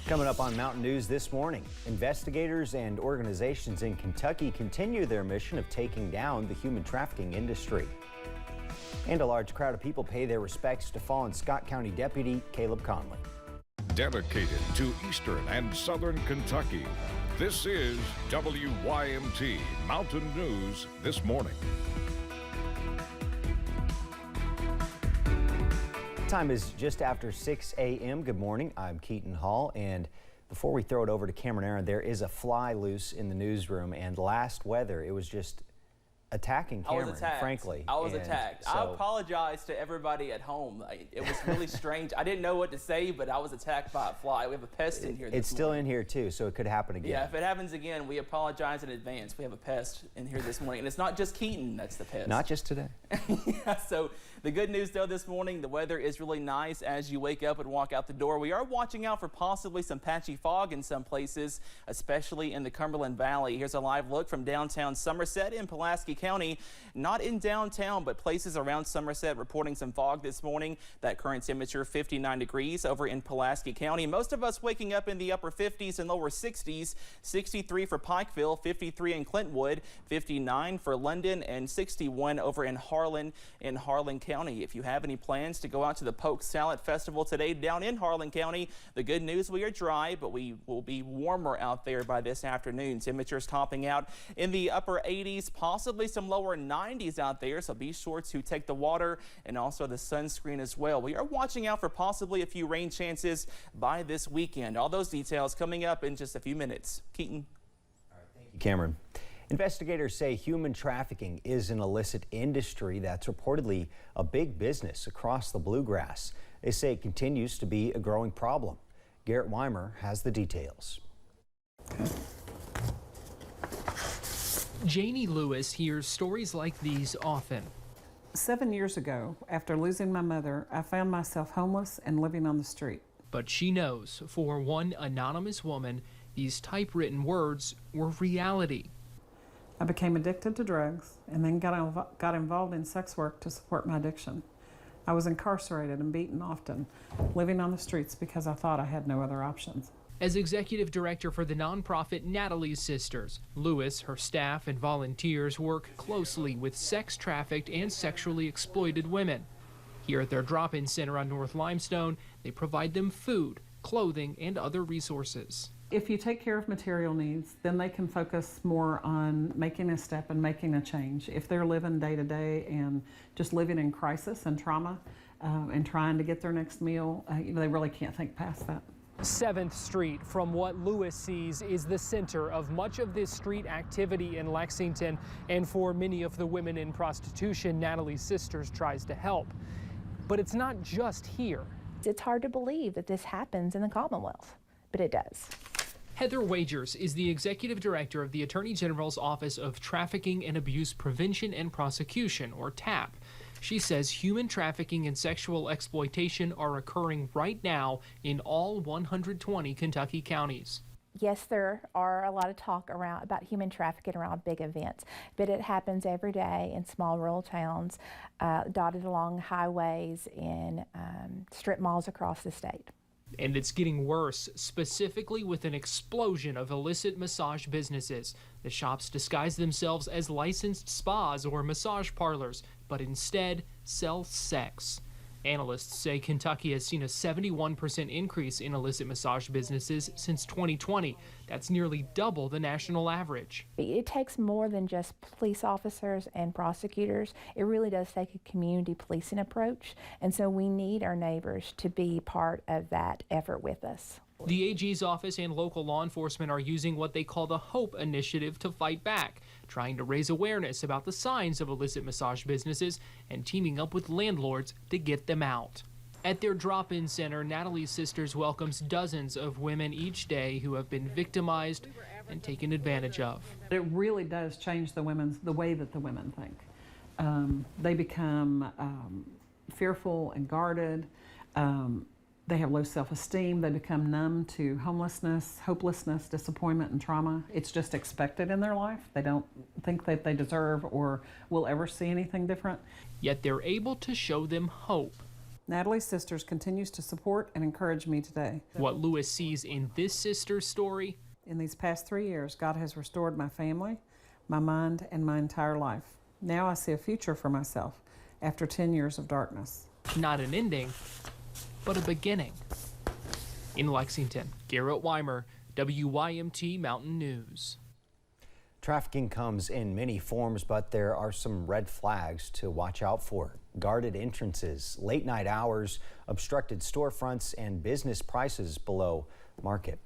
Coming up on Mountain News this morning, investigators and organizations in Kentucky continue their mission of taking down the human trafficking industry. And a large crowd of people pay their respects to fallen Scott County Deputy Caleb Conley. Dedicated to Eastern and Southern Kentucky, this is WYMT Mountain News this morning. Time is just after 6 a.m. Good morning. I'm Keaton Hall, and before we throw it over to Cameron Aaron, there is a fly loose in the newsroom, and last weather it was just attacking Cameron, frankly. I was attacked. So, I apologize to everybody at home. It was really strange. I didn't know what to say, but I was attacked by a fly. We have a pest in here. It's still in here too, so it could happen again. Yeah, if it happens again, we apologize in advance. We have a pest in here this morning, and it's not just Keaton that's the pest. Not just today. Yeah, so the good news though this morning, the weather is really nice as you wake up and walk out the door. We are watching out for possibly some patchy fog in some places, especially in the Cumberland Valley. Here's a live look from downtown Somerset in Pulaski County. Not in downtown, but places around Somerset reporting some fog this morning. That current temperature 59 degrees over in Pulaski County. Most of us waking up in the upper 50s and lower 60s. 63 for Pikeville, 53 in Clintwood, 59 for London, and 61 over in Harlan County. If you have any plans to go out to the Polk Salad Festival today down in Harlan County, the good news, we are dry, but we will be warmer out there by this afternoon. Temperatures topping out in the upper 80s, possibly some lower 90s out there, so be sure to take the water and also the sunscreen as well. We are watching out for possibly a few rain chances by this weekend. All those details coming up in just a few minutes. Keaton. All right, thank you, Cameron. Investigators say human trafficking is an illicit industry that's reportedly a big business across the Bluegrass. They say it continues to be a growing problem. Garrett Weimer has the details. Janie Lewis hears stories like these often. 7 years ago, after losing my mother, I found myself homeless and living on the street. But she knows for one anonymous woman, these typewritten words were reality. I became addicted to drugs and then got involved in sex work to support my addiction. I was incarcerated and beaten often, living on the streets because I thought I had no other options. As executive director for the nonprofit Natalie's Sisters, Lewis, her staff, and volunteers work closely with sex-trafficked and sexually exploited women. Here at their drop-in center on North Limestone, they provide them food, clothing, and other resources. If you take care of material needs, then they can focus more on making a step and making a change. If they're living day to day and just living in crisis and trauma and trying to get their next meal, they really can't think past that. 7th Street, from what Lewis sees, is the center of much of this street activity in Lexington, and for many of the women in prostitution, Natalie's Sisters tries to help. But it's not just here. It's hard to believe that this happens in the Commonwealth, but it does. Heather Wagers is the executive director of the Attorney General's Office of Trafficking and Abuse Prevention and Prosecution, or TAP. She says human trafficking and sexual exploitation are occurring right now in all 120 Kentucky counties. Yes, there are a lot of talk about human trafficking around big events, but it happens every day in small rural towns, dotted along highways, in strip malls across the state. And it's getting worse, specifically with an explosion of illicit massage businesses. The shops disguise themselves as licensed spas or massage parlors, but instead sell sex. Analysts say Kentucky has seen a 71% increase in illicit massage businesses since 2020. That's nearly double the national average. It takes more than just police officers and prosecutors. It really does take a community policing approach, and so we need our neighbors to be part of that effort with us. The AG's office and local law enforcement are using what they call the HOPE initiative to fight back, trying to raise awareness about the signs of illicit massage businesses and teaming up with landlords to get them out. At their drop-in center, Natalie's Sisters welcomes dozens of women each day who have been victimized and taken advantage of. It really does change the way that the women think. They become fearful and guarded. They have low self-esteem. They become numb to homelessness, hopelessness, disappointment, and trauma. It's just expected in their life. They don't think that they deserve or will ever see anything different. Yet they're able to show them hope. Natalie's Sisters continues to support and encourage me today. What Lewis sees in this sister's story: in these past 3 years, God has restored my family, my mind, and my entire life. Now I see a future for myself after 10 years of darkness. not an ending, but a beginning. In Lexington, Garrett Weimer, WYMT Mountain News. Trafficking comes in many forms, but there are some red flags to watch out for. Guarded entrances, late night hours, obstructed storefronts, and business prices below market.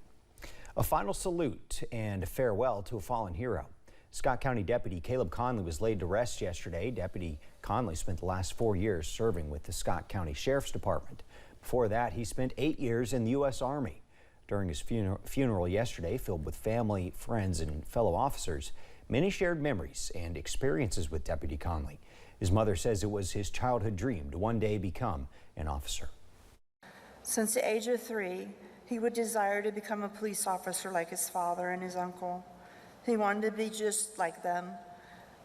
A final salute and farewell to a fallen hero. Scott County Deputy Caleb Conley was laid to rest yesterday. Deputy Conley spent the last 4 years serving with the Scott County Sheriff's Department. Before that, he spent 8 years in the U.S. Army. During his funeral yesterday, filled with family, friends, and fellow officers, many shared memories and experiences with Deputy Conley. His mother says it was his childhood dream to one day become an officer. Since the age of 3, he would desire to become a police officer like his father and his uncle. He wanted to be just like them.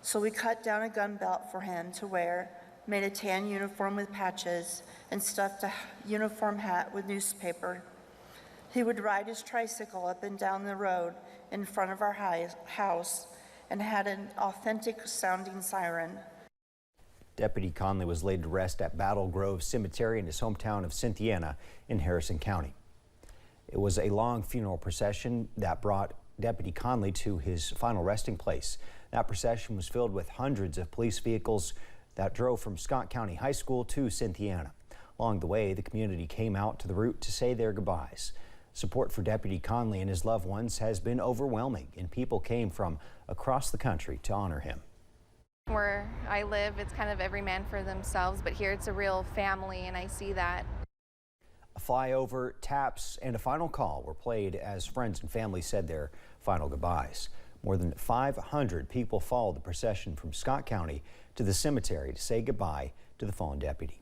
So we cut down a gun belt for him to wear, made a tan uniform with patches, and stuffed a uniform hat with newspaper. He would ride his tricycle up and down the road in front of our house and had an authentic sounding siren. Deputy Conley was laid to rest at Battle Grove Cemetery in his hometown of Cynthiana in Harrison County. It was a long funeral procession that brought Deputy Conley to his final resting place. That procession was filled with hundreds of police vehicles that drove from Scott County High School to Cynthiana. Along the way, the community came out to the route to say their goodbyes. Support for Deputy Conley and his loved ones has been overwhelming, and people came from across the country to honor him. Where I live, it's kind of every man for themselves, but here it's a real family, and I see that. A flyover, taps, and a final call were played as friends and family said their final goodbyes. More than 500 people followed the procession from Scott County to the cemetery to say goodbye to the fallen deputy.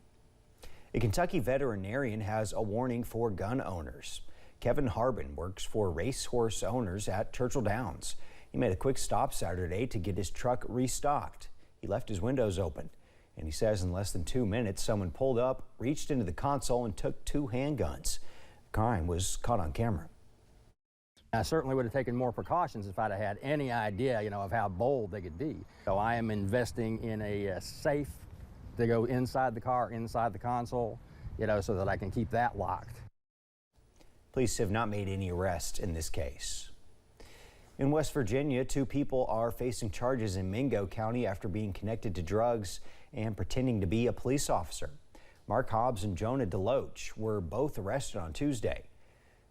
A Kentucky veterinarian has a warning for gun owners. Kevin Harbin works for racehorse owners at Churchill Downs. He made a quick stop Saturday to get his truck restocked. He left his windows open, and he says in less than 2 minutes, someone pulled up, reached into the console, and took 2 handguns. The crime was caught on camera. I certainly would have taken more precautions if I'd have had any idea, of how bold they could be. So I am investing in a safe to go inside the car, inside the console, so that I can keep that locked. Police have not made any arrests in this case. In West Virginia, 2 people are facing charges in Mingo County after being connected to drugs and pretending to be a police officer. Mark Hobbs and Jonah Deloach were both arrested on Tuesday.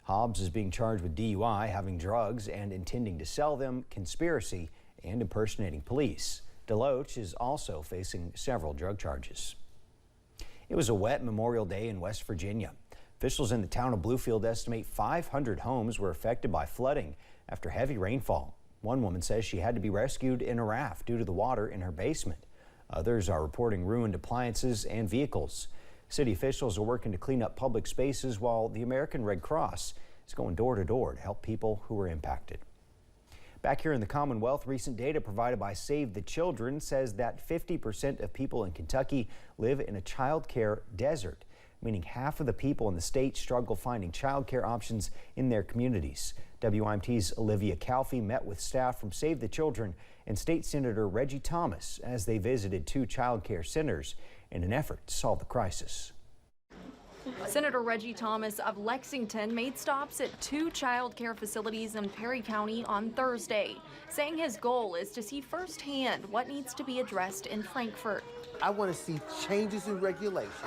Hobbs is being charged with DUI, having drugs and intending to sell them, conspiracy, and impersonating police. Deloach is also facing several drug charges. It was a wet Memorial Day in West Virginia. Officials in the town of Bluefield estimate 500 homes were affected by flooding after heavy rainfall. One woman says she had to be rescued in a raft due to the water in her basement. Others are reporting ruined appliances and vehicles. City officials are working to clean up public spaces while the American Red Cross is going door to door to help people who were impacted. Back here in the Commonwealth, recent data provided by Save the Children says that 50% of people in Kentucky live in a child care desert, meaning half of the people in the state struggle finding child care options in their communities. WYMT's Olivia Calfee met with staff from Save the Children and State Senator Reggie Thomas as they visited 2 child care centers in an effort to solve the crisis. Senator Reggie Thomas of Lexington made stops at 2 child care facilities in Perry County on Thursday, saying his goal is to see firsthand what needs to be addressed in Frankfort. I want to see changes in regulations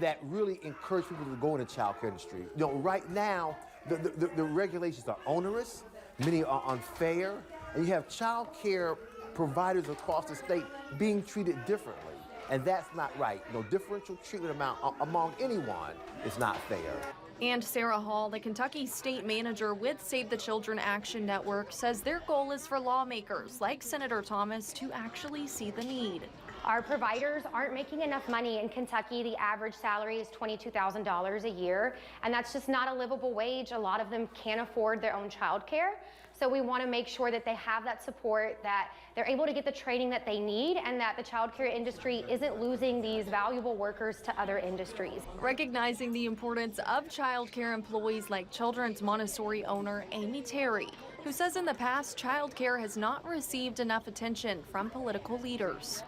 that really encourage people to go in the child care industry. Right now, the regulations are onerous, many are unfair, and you have child care providers across the state being treated differently. And that's not right. Differential treatment among anyone is not fair. And Sarah Hall, the Kentucky state manager with Save the Children Action Network, says their goal is for lawmakers like Senator Thomas to actually see the need. Our providers aren't making enough money. In Kentucky, the average salary is $22,000 a year, and that's just not a livable wage. A lot of them can't afford their own childcare. So we want to make sure that they have that support, that they're able to get the training that they need, and that the childcare industry isn't losing these valuable workers to other industries. Recognizing the importance of childcare employees like Children's Montessori owner Amy Terry, who says in the past childcare has not received enough attention from political leaders.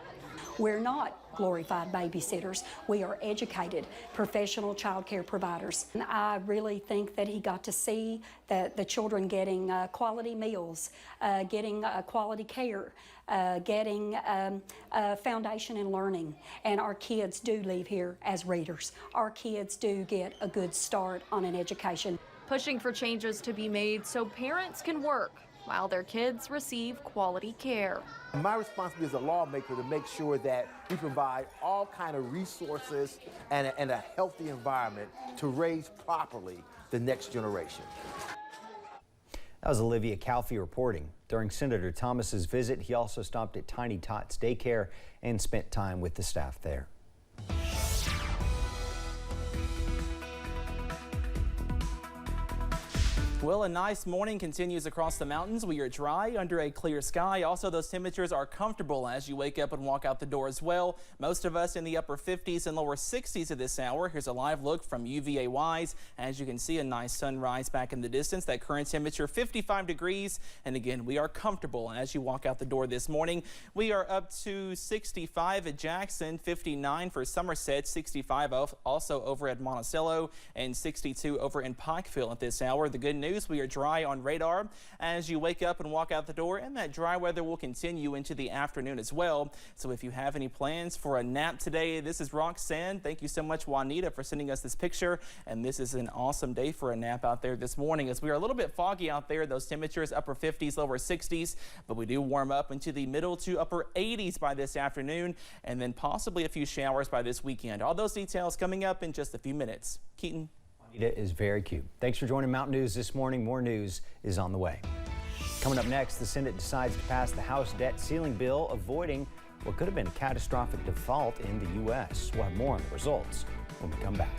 We're not glorified babysitters. We are educated, professional child care providers. And I really think that he got to see the children getting quality meals, getting quality care, getting a foundation in learning. And our kids do leave here as readers. Our kids do get a good start on an education. Pushing for changes to be made so parents can work while their kids receive quality care. My responsibility as a lawmaker to make sure that we provide all kind of resources and a healthy environment to raise properly the next generation. That was Olivia Calfee reporting. During Senator Thomas's visit, he also stopped at Tiny Tots Daycare and spent time with the staff there. Well, a nice morning continues across the mountains. We are dry under a clear sky. Also, those temperatures are comfortable as you wake up and walk out the door as well. Most of us in the upper 50s and lower 60s at this hour. Here's a live look from UVA Wise. As you can see, a nice sunrise back in the distance. That current temperature 55 degrees. And again, we are comfortable as you walk out the door this morning. We are up to 65 at Jackson, 59 for Somerset, 65 also over at Monticello, and 62 over in Pikeville at this hour. The good news, we are dry on radar as you wake up and walk out the door, and that dry weather will continue into the afternoon as well. So if you have any plans for a nap today, this is Roxanne. Thank you so much, Juanita, for sending us this picture. And this is an awesome day for a nap out there this morning, as we are a little bit foggy out there. Those temperatures upper 50s, lower 60s, but we do warm up into the middle to upper 80s by this afternoon, and then possibly a few showers by this weekend. All those details coming up in just a few minutes. Keaton. It is very cute. Thanks for joining Mountain News this morning. More news is on the way. Coming up next, the Senate decides to pass the House debt ceiling bill, avoiding what could have been a catastrophic default in the U.S. We'll have more on the results when we come back.